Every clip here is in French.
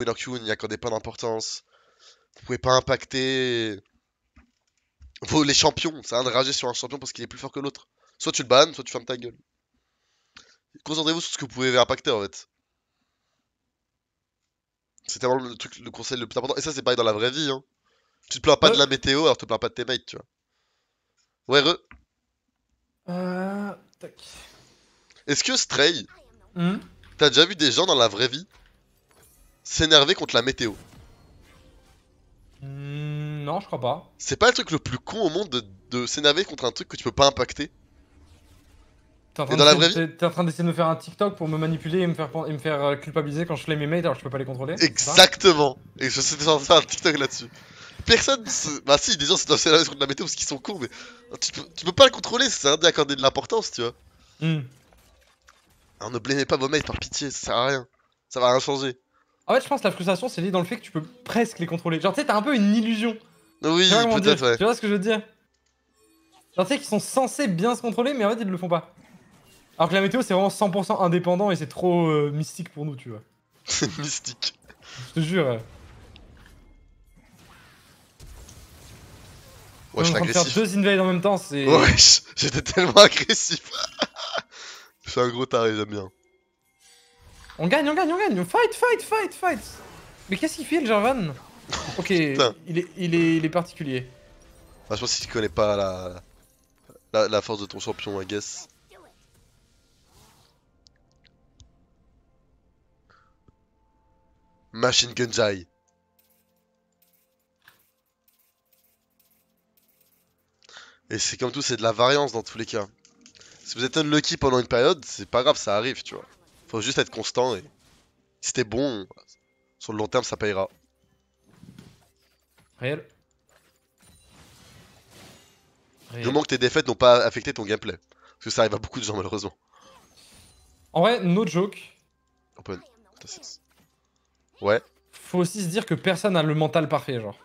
leur Q, n'y accordez pas d'importance. Vous pouvez pas impacter les champions. C'est un de rager sur un champion parce qu'il est plus fort que l'autre. Soit tu le bannes, soit tu fermes ta gueule. Concentrez-vous sur ce que vous pouvez impacter en fait. C'est tellement le truc, le conseil le plus important. Et ça, c'est pareil dans la vraie vie. Hein. Tu te plains pas de la météo alors te plains pas de tes mates, tu vois. Ouais, Tac. Est-ce que Stray, Hmm. t'as déjà vu des gens dans la vraie vie s'énerver contre la météo? Non, je crois pas. C'est pas le truc le plus con au monde de s'énerver contre un truc que tu peux pas impacter. Et dans la vraie vie? T'es en train d'essayer de me faire un TikTok pour me manipuler et me faire culpabiliser quand je flemme mes mates alors que je peux pas les contrôler? Exactement. Et je suis en train de faire un TikTok là-dessus. Personne Bah si, des gens se doivent s'énerver contre la météo parce qu'ils sont cons, mais tu peux pas le contrôler, ça sert à rien d'y accorder de l'importance, tu vois. Alors ne blâmez pas vos mates par pitié, ça sert à rien. Ça va rien changer. En fait, je pense que la frustration, c'est lié dans le fait que tu peux presque les contrôler. Genre, tu sais, t'as un peu une illusion. Oui, Tu vois comment dire? peut-être, ouais. Tu vois ce que je veux dire? Genre, tu sais qu'ils sont censés bien se contrôler, mais en fait, ils le font pas. Alors que la météo, c'est vraiment 100% indépendant et c'est trop mystique pour nous, tu vois. C'est mystique. Je te jure. Ouais, On je est suis en train de faire agressif. deux invades en même temps, c'est... Ouais, j'étais tellement agressif. Je suis un gros taré, j'aime bien. On gagne, on gagne, on gagne. Fight, fight, fight, fight. Mais qu'est-ce qu'il fait, le Jarvan? Ok, Putain. il est particulier. Bah, je pense que tu connais pas la force de ton champion, I guess. Machine Gun Jai. Et c'est comme tout, c'est de la variance dans tous les cas. Si vous êtes unlucky pendant une période, c'est pas grave, ça arrive, tu vois. Faut juste être constant et si t'es bon, sur le long terme, ça payera. Réel. Du moment que tes défaites n'ont pas affecté ton gameplay. Parce que ça arrive à beaucoup de gens, malheureusement. En vrai, no joke. Open. Ouais. Faut aussi se dire que personne n'a le mental parfait, genre.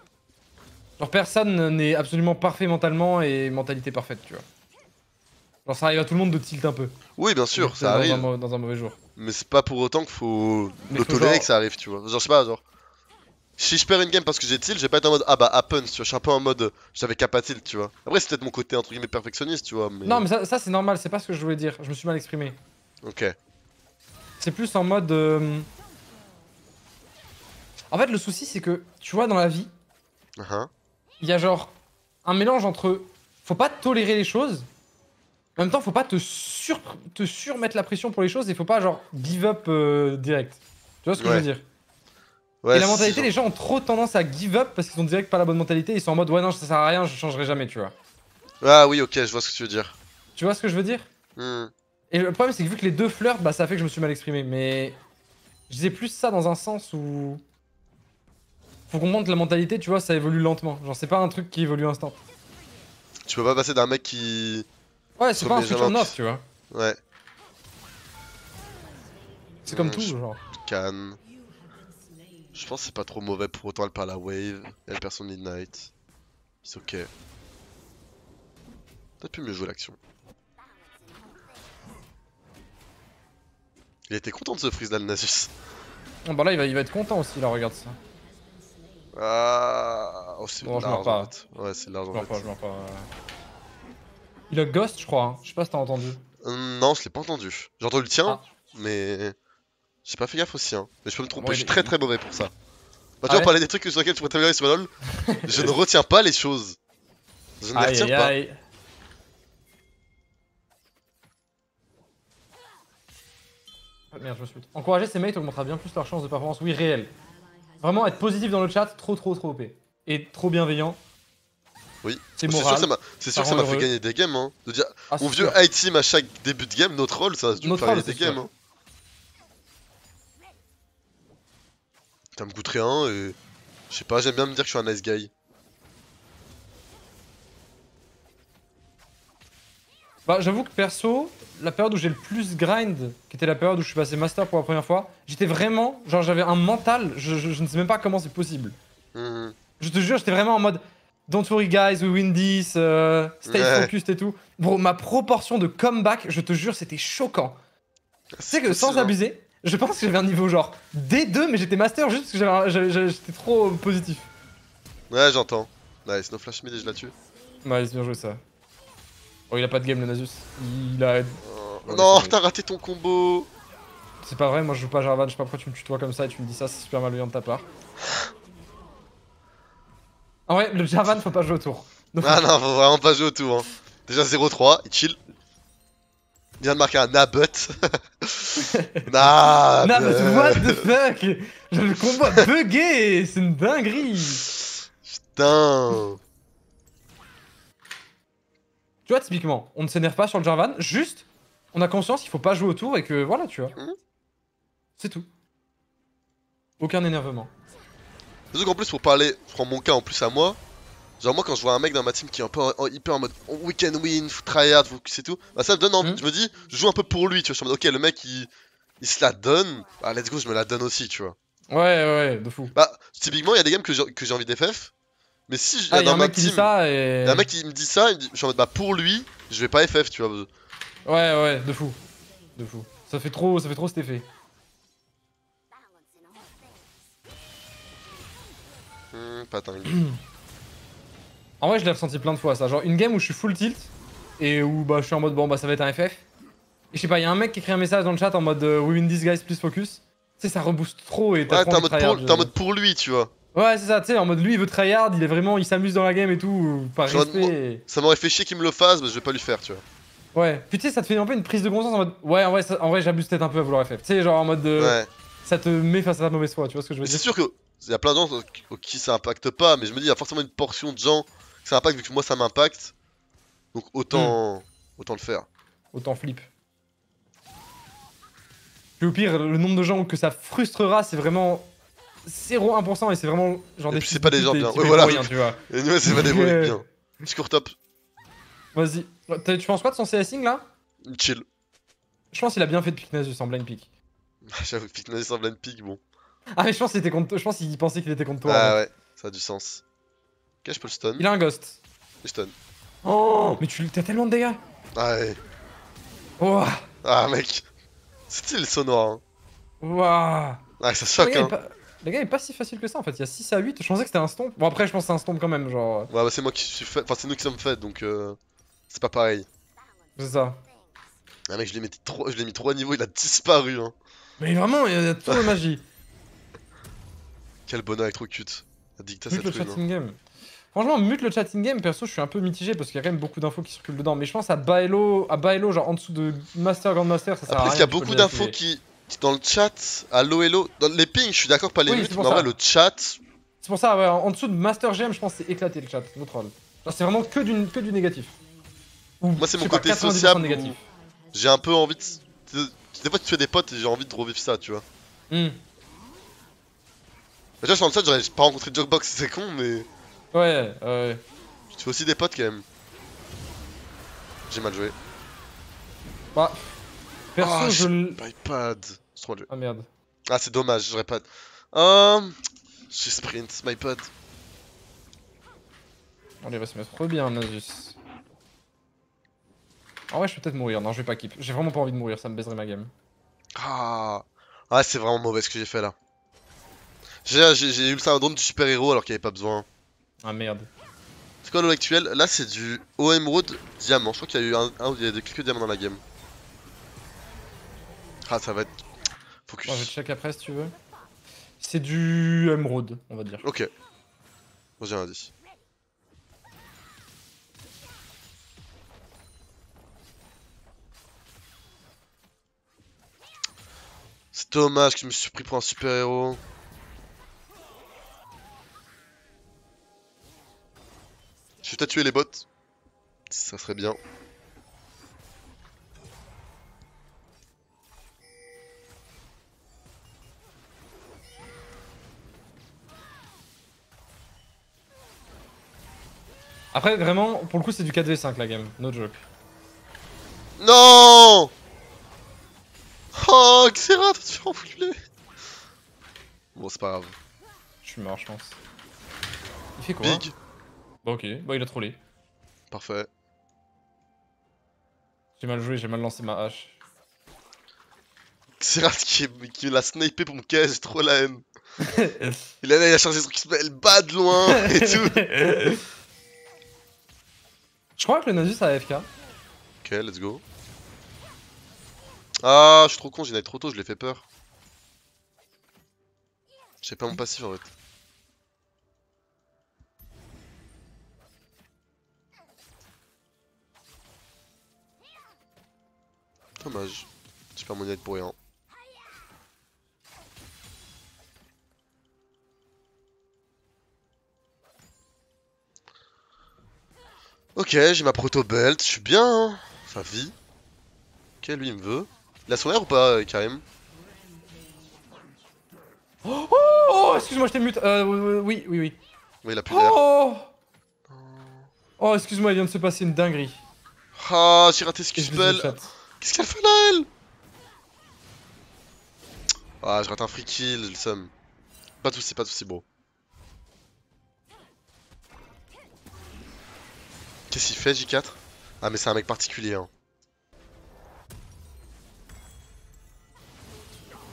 Genre, personne n'est absolument parfait mentalement et mentalité parfaite, tu vois. Genre, ça arrive à tout le monde de tilt un peu. Oui, bien sûr, ça Dans arrive. dans un mauvais jour. Mais c'est pas pour autant qu'il faut Mais le faut tolérer genre- que ça arrive, tu vois. Genre, je sais pas, genre. Si je perds une game parce que j'ai tilt, je vais pas être en mode ah bah happens, tu vois. Je suis un peu en mode j'avais qu'à pas tilt, tu vois. Après, c'est peut-être mon côté entre guillemets perfectionniste, tu vois. Mais... Non, mais ça c'est normal, c'est pas ce que je voulais dire. Je me suis mal exprimé. Ok. C'est plus en mode... En fait, le souci, c'est que, tu vois, dans la vie, il y a genre un mélange entre... Faut pas tolérer les choses, en même temps, faut pas te surmettre la pression pour les choses et faut pas, genre, give up direct. Tu vois ce que je veux dire? Ouais, Et la si, mentalité, genre. les gens ont trop tendance à give up parce qu'ils ont direct pas la bonne mentalité. Ils sont en mode, ouais, non, ça sert à rien, je changerai jamais, tu vois. Ah oui, ok, je vois ce que tu veux dire. Tu vois ce que je veux dire? Hmm. Et le problème, c'est que vu que les deux flirtent, bah ça fait que je me suis mal exprimé. Mais je disais plus ça dans un sens où... Faut comprendre que la mentalité, tu vois, ça évolue lentement. Genre, c'est pas un truc qui évolue instant. Tu peux pas passer d'un mec qui. Ouais, c'est pas un remet switch jamais on en off, tu vois. Ouais. C'est comme tout, Je genre. canne. Je pense que c'est pas trop mauvais pour autant elle perd la wave. Elle perd son midnight. C'est ok. T'as pu mieux jouer l'action. Il était content de ce freeze d'Alnasus. Oh, bah là, il va être content aussi, là, regarde ça. Ah, oh, c'est Bon, je large meurs en pas. fait. Ouais, c'est large Je en meurs fait. pas, je meurs pas. Il a Ghost, je crois. Hein. Je sais pas si t'as entendu. Non, je l'ai pas entendu. J'ai entendu le tien, Ah. mais j'ai pas fait gaffe aussi. Hein. Mais je peux me tromper, Bon, je suis très très mauvais pour ça. Bah, tu Ah vois, ouais parler des trucs sur lesquels tu pourrais t'améliorer sur LoL, je ne retiens pas les choses. Je ne les Aïe retiens aïe pas. aïe. Ah, merde, je me suis... Encourager ses mates augmentera bien plus leur chance de performance. Oui, réel. Vraiment, être positif dans le chat, trop OP. Et trop bienveillant. Oui. C'est C'est sûr moral. que ça rend m'a fait heureux. gagner des games. Hein. De dire, Ah, mon c'est vieux sûr. high team à chaque début de game, notre rôle, ça a dû me Notre faire rôle, gagner des c'est sûr. games. Hein. Ça me coûte rien et. Je sais pas, j'aime bien me dire que je suis un nice guy. Bah, j'avoue que perso, la période où j'ai le plus grind, qui était la période où je suis passé master pour la première fois, j'étais vraiment, genre j'avais un mental, je ne sais même pas comment c'est possible. Mhm. Je te jure, j'étais vraiment en mode, don't worry guys, we win this, stay Ouais. focused et tout. Bro, ma proportion de comeback, je te jure, c'était choquant. Tu sais que C'est sans possible, hein. abuser, Je pense que j'avais un niveau genre D2, mais j'étais master juste parce que j'étais trop positif. Ouais, j'entends. Nice, no flash mid et je la tue. Ouais, c'est bien joué ça. Oh, il a pas de game le Nasus. Il a. Oh, non, t'as raté ton combo. C'est pas vrai, moi je joue pas Jarvan, je sais pas pourquoi tu me tutoies comme ça et tu me dis ça, c'est super malveillant de ta part. En vrai, le Jarvan faut pas jouer autour. Ah non, faut vraiment pas jouer au tour. Hein. Déjà 0-3, il chill. Il vient de marquer un Nabut. Nabut, what the fuck. Le combo a bugué, c'est une dinguerie. Putain. Tu vois, typiquement, on ne s'énerve pas sur le Jarvan, juste, on a conscience qu'il faut pas jouer autour et que voilà, tu vois. C'est tout. Aucun énervement. Surtout qu'en plus, pour parler, je prends mon cas en plus à moi. Genre, moi, quand je vois un mec dans ma team qui est un peu hyper en mode we can win, tryhard, c'est tout, bah ça me donne envie. Je me dis, je joue un peu pour lui, tu vois. Je suis en mode, ok, le mec il se la donne, bah let's go, je me la donne aussi, tu vois. Ouais, de fou. Bah, typiquement, il y a des games que j'ai envie d'FF, mais si Ah, dans un ma mec qui dit team, ça y et. a un mec qui me dit ça, je suis en mode, bah pour lui, je vais pas FF, tu vois. Ouais, de fou. De fou. Ça fait trop cet effet. Pas dingue. En vrai, je l'ai ressenti plein de fois ça. Genre, une game où je suis full tilt et où bah, je suis en mode bon, bah ça va être un FF. Et je sais pas, il y a un mec qui écrit un message dans le chat en mode we win this guys, please focus. Tu sais, ça rebooste trop et t'as Ouais, trop envie de tryhard. t'es en mode pour lui, tu vois. Ouais, c'est ça, tu sais, en mode lui il veut tryhard, il s'amuse dans la game et tout, par Genre, respect. ça m'aurait fait chier qu'il me le fasse, mais je vais pas lui faire, tu vois. Ouais, puis tu sais, ça te fait un peu une prise de conscience en mode ouais, en vrai j'abuse peut-être un peu à vouloir FF. Tu sais, genre en mode Ouais. ça te met face à ta mauvaise foi, tu vois ce que je veux Mais dire? c'est sûr que y a plein de gens qui ça impacte pas, mais je me dis, il y a forcément une portion de gens que ça impacte vu que moi ça m'impacte. Donc autant le faire. Autant flip. Puis au pire, le nombre de gens que ça frustrera, c'est vraiment 0,1% et c'est vraiment genre Et des puis fils c'est pas de des pute gens et bien. qui Ouais, payent voilà. pour rien, tu vois. Et ouais, c'est pas des bruits bien. Je cours top. Vas-y. Tu penses quoi de son CSing là? Chill. Je pense qu'il a bien fait de pick Nasus en blind pick. J'avoue, Fitness sans blind pick, bon. Ah mais je pense qu'il pensait qu'il était contre toi en Ah fait. ouais, ça a du sens. Ok, je peux le stun. Il a un ghost. Je stun. Oh mais t'as tellement de dégâts. Ah ouais. Ouah. Ah mec. C'est le sonore, hein. Ouah. Ah, ça choque, hein. Le gars est pas si facile que ça en fait, il y a 6 à 8, je pensais que c'était un stomp. Bon après je pense que c'est un stomp quand même, genre. Ouais, bah c'est moi qui suis fait. Enfin, c'est nous qui sommes faits, donc c'est pas pareil. C'est ça. Ah mec, je l'ai mis 3 niveaux, il a disparu, hein. Mais vraiment, il y a trop de magie. Quel bonheur électrocute. Dicta Mute cette le rune, chatting game. Franchement, mute le chatting game, perso, je suis un peu mitigé parce qu'il y a quand même beaucoup d'infos qui circulent dedans. Mais je pense à Baello, genre en dessous de Master Grandmaster, ça sert à Après, rien. il y a tu peux beaucoup le d'infos désactiver. dans le chat, allo hello, dans les pings, je suis d'accord pas les Oui, mutes, c'est mais pour en vrai ça. le chat, C'est pour ça, ouais, en dessous de Master GM, je pense que c'est éclaté le chat, no troll. Genre, c'est vraiment que du négatif. Ou, moi c'est je mon sais pas, côté 90% sociable négatif. où j'ai un peu envie des fois tu fais des potes et j'ai envie de revivre ça, tu vois. Hmm. Déjà sur le chat, j'aurais pas rencontré Jogbox, c'est con, mais Ouais. tu fais aussi des potes quand même. J'ai mal joué. Bah, perso, Ah, je l'. iPad, c'est trop mal joué. Ah merde. Ah, c'est dommage, j'aurais pas. J'ai sprint, my pad. Allez, il va se mettre trop bien, Nasus. En vrai, je peux peut-être mourir. Non, je vais pas keep. J'ai vraiment pas envie de mourir, ça me baiserait ma game. Ah, ah c'est vraiment mauvais ce que j'ai fait là. J'ai eu le syndrome du super-héros alors qu'il n'y avait pas besoin. Ah merde. C'est quoi l'eau actuel? Là c'est du OM Road diamant. Je crois qu'il y a eu un où il y a quelques diamants dans la game. Ah ça va être... Focus. Bon, je check après si tu veux. C'est du Emerald, on va dire. Ok. Moi j'ai rien dit. C'est dommage que je me suis pris pour un super-héros. Je vais peut-être tuer les bots. Ça serait bien. Après, vraiment, pour le coup, c'est du 4v5 la game, no joke. Non. Oh, Xera, t'as fait enculer. Bon, c'est pas grave. Je suis mort, je pense. Il fait quoi? Big. Bah ok, bah il a trollé. Parfait. J'ai mal joué, j'ai mal lancé ma hache. Xerath qui l'a snipé pour me cacher, j'ai trop la haine. Il a chargé son qui s'appelle bas de loin et tout. Je crois que le Nasus a AFK. Ok, let's go. Ah, je suis trop con, j'ai trop tôt, je l'ai fait peur. Je sais pas mon passif en fait. Dommage. J'ai pas mon aide pour rien. Ok, j'ai ma proto belt, je suis bien, hein. Ça vit. Ok, lui il me veut. Il a son air ou pas, Karim? Oh, excuse-moi, je t'ai mute. Oui, oui, oui. Oui, il a plus d'air. Oh, excuse-moi, il vient de se passer une dinguerie. Ah, j'ai raté ce Et je les ai au Q-spell. chat. Qu'est-ce qu'elle fait là, elle? Ah, j'ai raté un free kill, le seum. Pas de soucis, bro. Qu'est-ce qu'il fait, J4? Ah, mais c'est un mec particulier, hein.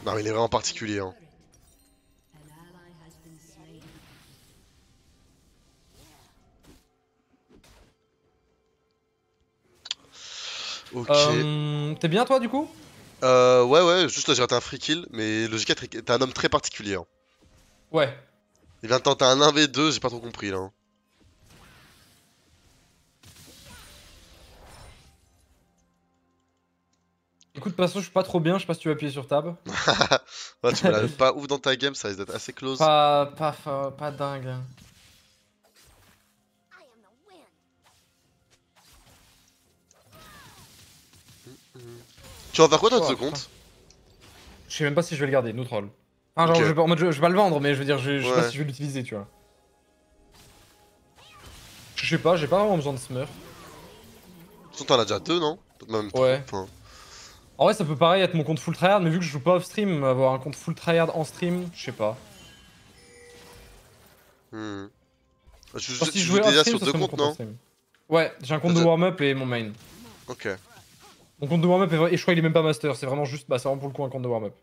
Non, mais il est vraiment particulier, hein. Ok. T'es bien, toi, du coup? Ouais, juste là j'ai raté un free kill, mais le J4 est un homme très particulier, hein. Ouais. Il vient de tenter un 1v2, j'ai pas trop compris, là, hein. Écoute, de toute façon, je suis pas trop bien, je sais pas si tu vas appuyer sur tab. Ouais, tu me la pas ouf dans ta game, ça risque d'être assez close. Pas dingue. Tu vas faire quoi dans Oh, ce putain. compte? Je sais même pas si je vais le garder, no troll. Enfin, Ok, genre, en mode, je vais pas le vendre, mais je veux dire, je sais pas ouais. si je vais l'utiliser, tu vois. Je sais pas, j'ai pas vraiment besoin de smurf. De toute façon, t'en as déjà deux, non? Peut-être même trois. Ouais. Enfin, En vrai, ça peut pareil être mon compte full tryhard, mais vu que je joue pas off stream, avoir un compte full tryhard en stream, je sais pas. hmm. Genre, si je Tu joues jouais off déjà stream, sur ça deux serait mon comptes, compte off non? stream. Ouais, j'ai un T'as compte de déjà- warm-up et mon main. Ok. Mon compte de warm-up et je crois qu'il est même pas master, c'est vraiment juste, bah, c'est vraiment pour le coup un compte de warm-up.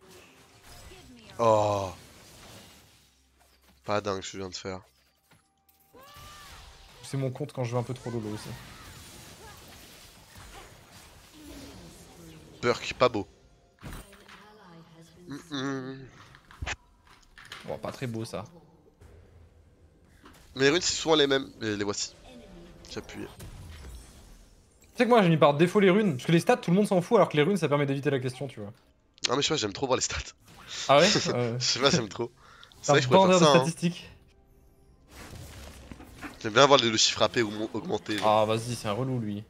Oh. Pas dingue ce que je viens de faire. C'est mon compte quand je vais un peu trop lolo aussi. Perk, pas beau. Hmm. Bon, pas très beau ça. Mais les runes, c'est souvent les mêmes. Et les voici. J'appuie. Tu sais que moi j'ai mis par défaut les runes, parce que les stats tout le monde s'en fout alors que les runes ça permet d'éviter la question, tu vois. Ah, mais je sais pas, j'aime trop voir les stats. Ah ouais Je sais pas, j'aime trop. C'est C'est vrai un que je pourrais faire bandeur de ça, hein. statistiques. J'aime bien voir le chiffre AP augmenter. Genre. Ah vas-y, c'est un relou lui.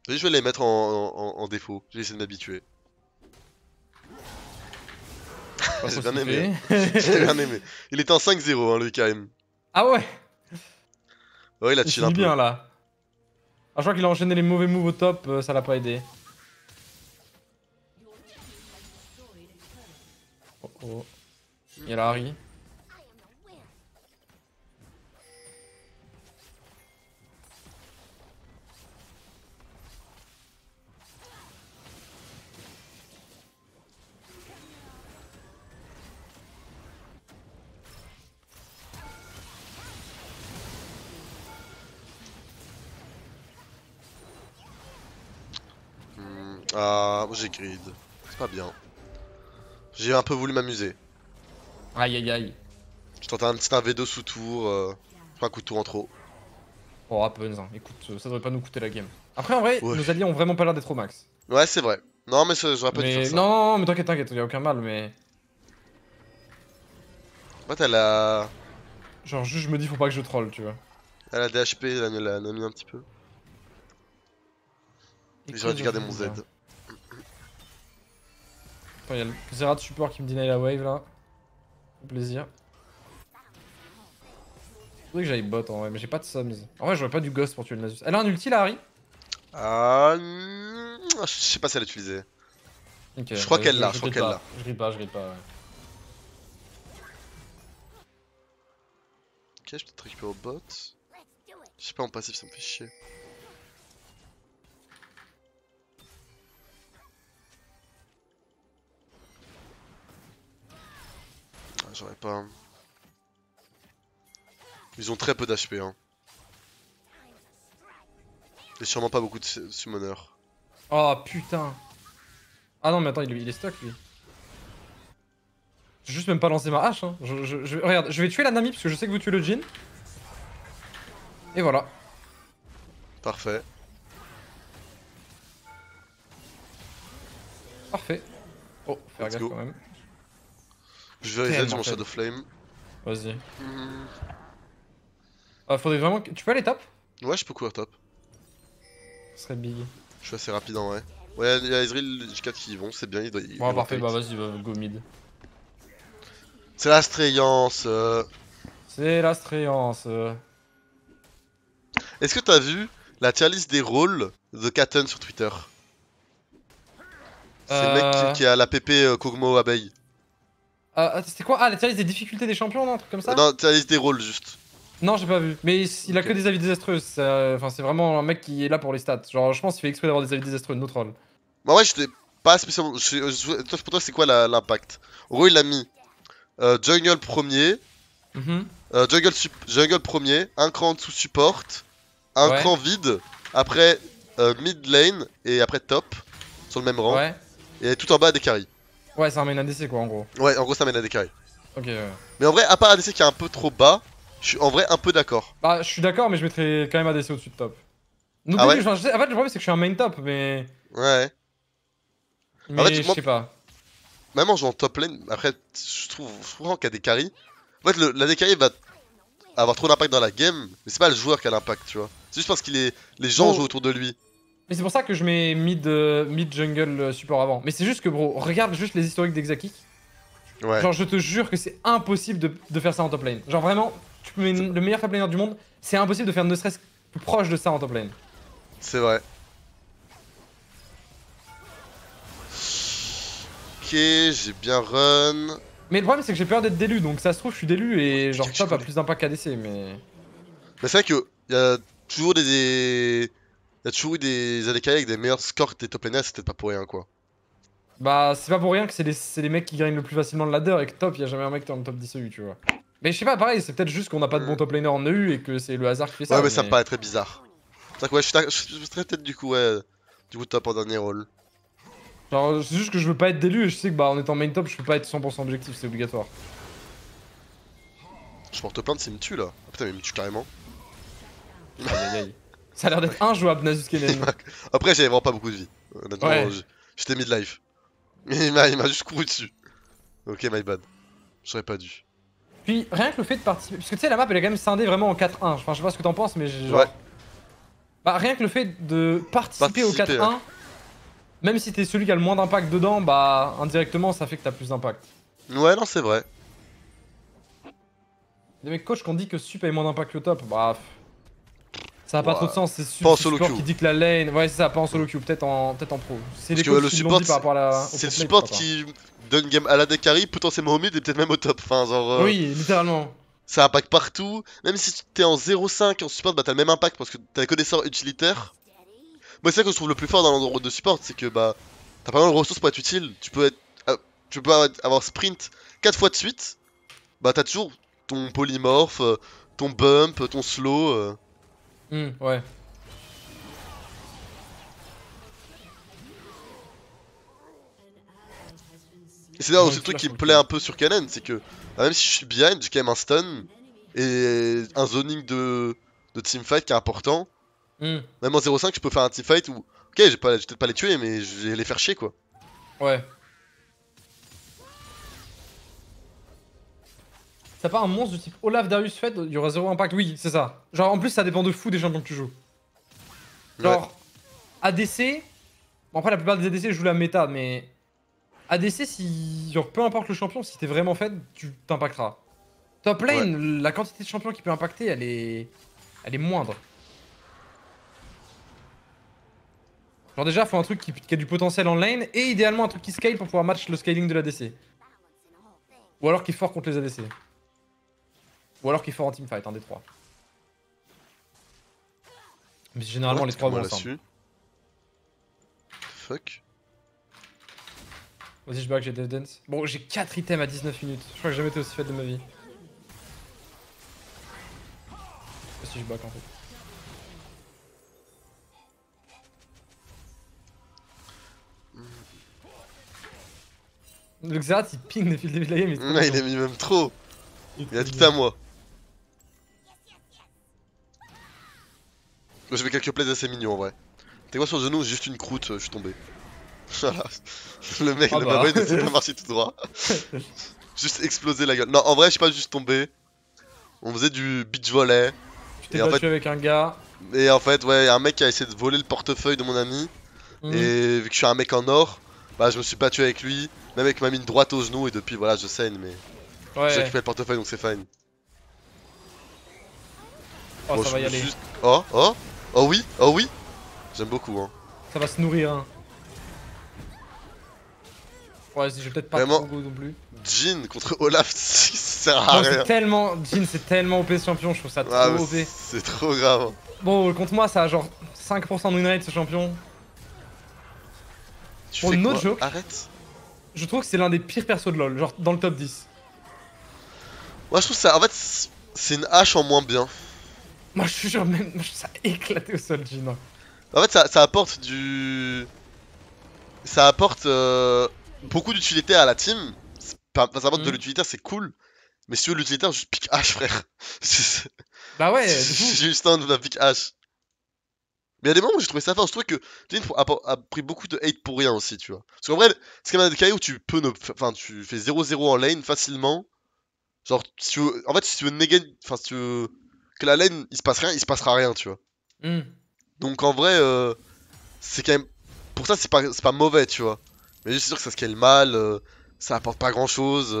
Je vais les mettre en défaut. Je vais essayer de m'habituer. Pas J'ai trop bien ce qu'il aimé. fait. J'ai bien aimé. Il était en 5-0, hein, le KM. Ah ouais, Ouais, il a il chill s'est un mis peu. bien là. Ah, je crois qu'il a enchaîné les mauvais moves au top, ça l'a pas aidé. Oh oh. Il y a la Harry. Ah, moi j'ai grid. C'est pas bien. J'ai un peu voulu m'amuser. Aïe aïe aïe. Je tentais un petit 1v2 sous tour. Un coup de tour en trop. Oh Rapunzel, hein. Écoute, ça devrait pas nous coûter la game. Après en vrai, Ouais. nos alliés ont vraiment pas l'air d'être au max. Ouais, c'est vrai. Non, mais j'aurais pas dû faire Mais ça. non, mais t'inquiète, y a aucun mal, mais... En fait, Genre juste je me dis faut pas que je troll, tu vois. elle a DHP, elle a mis un petit peu. Et J'aurais que dû garder je mon vous Z. dis, hein. Attends, y'a le Xerath support qui me deny la wave là. Au plaisir. Faudrait que j'aille bot en vrai, mais j'ai pas de sums. En vrai, j'aurais pas du ghost pour tuer le Nasus. Elle a un ulti là, Harry? Ah, je sais pas si elle a utilisé. Ok, Je crois qu'elle l'a, je crois grille qu'elle l'a. pas. Je grille pas, ouais. Ok, je peux peut-être récupérer au bot. Je sais pas, en passif, ça me fait chier. j'aurais pas. Ils ont très peu d'HP. Hein. Et sûrement pas beaucoup de summoners. Oh putain. Ah non, mais attends, il est stuck lui. J'ai juste même pas lancé ma hache. Hein. Regarde, je vais tuer la Nami parce que je sais que vous tuez le Jhin. Et voilà. Parfait. Parfait. Oh, faire Let's gaffe go. quand même. Je vais reset, j'ai mon Shadow Flame. Vas-y. Faudrait vraiment que... Tu peux aller top? Ouais, je peux courir top. Ce serait big. Je suis assez rapide en vrai. Ouais, il y a Ezreal et J4 qui y vont, c'est bien. Bon, parfait, bah vas-y, go mid. C'est la strayance. C'est la stréance. Est-ce que t'as vu la tier list des rôles de Katten sur Twitter? C'est le mec qui a la PP Kog'Maw abeille. C'était quoi? Ah, la tier list des difficultés des champions, non? Un truc comme ça? Non, tier list des rôles juste. Non, j'ai pas vu. Mais il a que des avis désastreux. Enfin, c'est vraiment un mec qui est là pour les stats. Genre, je pense qu'il fait exprès d'avoir des avis désastreux de notre rôle. Bah ouais, j'étais pas spécialement. Pour toi, c'est quoi l'impact? En gros, il a mis jungle premier, jungle premier, un cran en dessous support, un cran vide, après mid lane et après top, sur le même rang. Ouais. Et tout en bas des carries. Ouais, c'est un main ADC quoi en gros. Ouais, en gros, ça mène à des carries. Ok, ouais. Mais en vrai, à part ADC qui est un peu trop bas, je suis en vrai un peu d'accord. Bah, je suis d'accord, mais je mettrais quand même ADC au-dessus de top. Ah ouais? En fait, le problème c'est que je suis un main top, mais. Ouais. Mais En fait, je sais pas. même en jouant top lane, après, je trouve vraiment qu'il y a des carries. En fait, la des carries va avoir trop d'impact dans la game, mais c'est pas le joueur qui a l'impact, tu vois. C'est juste parce que les gens jouent autour de lui. Mais c'est pour ça que je mets mid jungle support avant. Mais c'est juste que, bro, regarde juste les historiques d'Exakik. Ouais. Genre, je te jure que c'est impossible de faire ça en top lane. Genre, vraiment, tu peux mettre le meilleur top laner du monde, c'est impossible de faire ne serait-ce plus proche de ça en top lane. C'est vrai. Ok, j'ai bien run. Mais le problème, c'est que j'ai peur d'être d'élu, donc ça se trouve, je suis d'élu et genre top a plus d'impact qu'ADC, mais. Mais c'est vrai que y a toujours il y a toujours eu des ADC avec des meilleurs scores que des top laners, c'est peut-être pas pour rien quoi. Bah, c'est pas pour rien que c'est les mecs qui gagnent le plus facilement le ladder et que top, y a jamais un mec qui est dans le top 10 EU, tu vois. Mais je sais pas, pareil, c'est peut-être juste qu'on a pas de bon top laner en EU et que c'est le hasard qui fait ça. Ouais, mais ça me paraît très bizarre. C'est vrai que ouais, je serais peut-être du coup, ouais, du coup top en dernier rôle. Genre, c'est juste que je veux pas être d'élu et je sais que bah en étant main top, je peux pas être 100% objectif, c'est obligatoire. Je porte plainte s'il me tue là. Ah, putain, mais il me tue carrément. Aïe aïe aïe. Ça a l'air d'être injouable, Nasus Kennen. Après, j'avais vraiment pas beaucoup de vie. Honnêtement, Ouais. j'étais mid-life. Il m'a juste couru dessus. Ok, my bad. J'aurais pas dû. Puis rien que le fait de participer. Parce que tu sais, la map elle est quand même scindée vraiment en 4-1. Enfin, je sais pas ce que t'en penses, mais genre. Ouais. Bah, rien que le fait de participer au 4-1, ouais. même si t'es celui qui a le moins d'impact dedans, bah indirectement ça fait que t'as plus d'impact. Ouais, non, c'est vrai. Les mecs coach qu'on dit que Sup a moins d'impact que top, bah. Ça a pas Ouais. trop de sens, c'est Sup Pas en solo support queue. qui dit que la lane. Ouais, c'est ça, pas en solo queue, peut-être en pro. C'est les Parce que coachs le qui l'ont support, dit par rapport à la. c'est le support qui donne game à la deck carry, potentiellement au mid et peut-être même au top. Enfin, genre. Oui, littéralement. Ça impacte partout. Même si t'es en 0,5 en support, bah t'as le même impact parce que t'as que des sorts utilitaires. Moi, c'est ça que je trouve le plus fort dans l'endroit de support, c'est que bah t'as pas mal de ressources pour être utile. Tu peux avoir sprint 4 fois de suite. Bah t'as toujours ton polymorphe, ton bump, ton slow. Ouais. Et c'est là aussi le truc qui me plaît un peu sur Kanen, c'est que bah, même si je suis behind, j'ai quand même un stun et un zoning de teamfight qui est important. Même en 0,5, je peux faire un teamfight où, ok, je vais peut-être pas les tuer, mais je vais les faire chier quoi. Ouais. T'as pas un monstre du type Olaf Darius Fed, il y aura 0 impact. Oui, c'est ça. Genre en plus ça dépend de fou des champions que tu joues. Genre ADC. Bon après la plupart des ADC je joue la méta, mais ADC si genre peu importe le champion, si t'es vraiment Fed, tu t'impacteras. Top lane, la quantité de champions qui peut impacter, elle est moindre. Genre déjà faut un truc qui a du potentiel en lane et idéalement un truc qui scale pour pouvoir match le scaling de l'ADC. Ou alors qui est fort contre les ADC. Ou alors qui est fort en teamfight, un des trois. Mais généralement les trois vont ensemble. Fuck. Vas-y, je back, j'ai Death Dance. Bon, j'ai 4 items à 19 minutes. Je crois que j'ai jamais été aussi faible de ma vie. Si je back en fait. Le Xerath il ping depuis le début de la game. Il est mis même trop. Il a tout à moi. Je fais quelques plays assez mignons en vrai. T'es quoi sur le genou, juste une croûte, je suis tombé. Voilà. Le mec, le Mabay ne s'est pas marché tout droit. Juste exploser la gueule. Non, en vrai, je suis pas juste tombé. On faisait du beach volley. Tu t'es battu avec un gars. Et en fait, ouais, y a un mec qui a essayé de voler le portefeuille de mon ami. Et vu que je suis un mec en or, bah je me suis battu avec lui. Le mec m'a mis une droite au genou et depuis, voilà, je saigne, mais. Ouais. J'ai récupéré le portefeuille donc c'est fine. Oh, bon, ça va y aller. Juste... Oh, oh, oh oui, oh oui. J'aime beaucoup, hein. Ça va se nourrir, hein. Ouais, je vais peut-être pas vraiment, trop go non plus. Jhin contre Olaf, ça sert à rien. Jhin c'est tellement OP ce champion, je trouve ça trop OP. C'est trop grave. Bon, contre moi, ça a genre 5% de win rate ce champion. Tu fais no quoi? joke. Arrête. Je trouve que c'est l'un des pires persos de LoL, genre dans le top 10. Moi je trouve ça, en fait, c'est une hache en moins bien. Moi je suis genre même, je trouve ça éclaté au sol, Jhin. En fait, ça apporte du... Ça apporte beaucoup d'utilité à la team. Ça apporte de l'utilitaire, c'est cool. Mais si tu veux l'utilitaire, juste pique H, frère. Bah ouais, j'ai juste un de la pique H. Mais il y a des moments où j'ai trouvé ça fort. Je trouve que Jhin a pris beaucoup de hate pour rien aussi, tu vois. Parce qu'en vrai, c'est quand même un des cas où tu peux enfin, tu fais 0-0 en lane facilement. Genre, si tu veux... En fait, si tu veux négager... Enfin, si tu veux que la lane, il se passe rien, il se passera rien, tu vois. Donc en vrai, c'est quand même... Pour ça, c'est pas mauvais, tu vois. Mais juste sûr que ça scale mal, ça apporte pas grand chose.